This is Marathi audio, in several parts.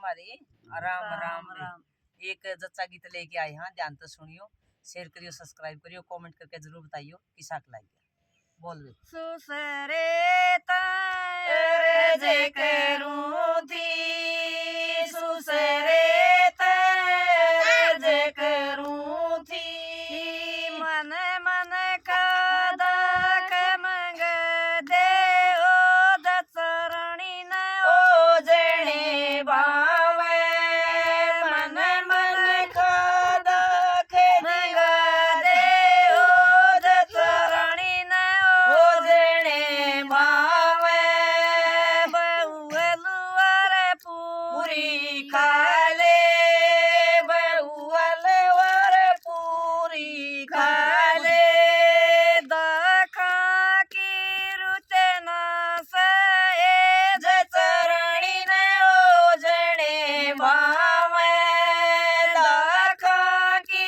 हमारे राम राम राम में। राम। एक जच्चा गीत लेके आए हाँ, ध्यान तो सुनियो, शेयर करियो, सब्सक्राइब करियो, कमेंट करके जरूर बताइयो कि साक लग गया। बोल बे सुसरे तारे जे करूं थी, सुसरे तारे जे करूं थी, मन मन का मंग दे ओ दचरणी न ओ जणे भावे, मन मन का मंग दे ओ दचरणी न ओ जणे भावे, बहुअलवर पूरी खाले, बहुअलवर पूरी खाले, दाखा की रुते नास ए जचरणी न ओ जणे भावे, दाखा की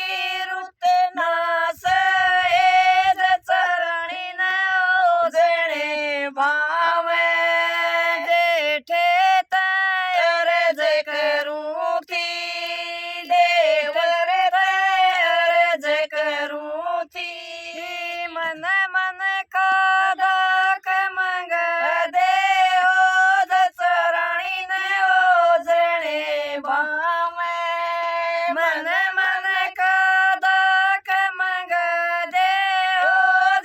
रुते नास ए जचरणी न ओ जणे भावे, देठे तैर जे करूं थी, देवर तैर जे करूं थी, मन मन का दाक मंग दे ओ दचरणी न ओ जणे भावे, मन मन का दाक मंग दे ओ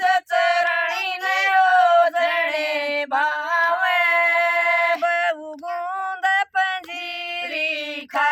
दचरणी न ओ जणे भावे, बहु बूंद पंजीरी खा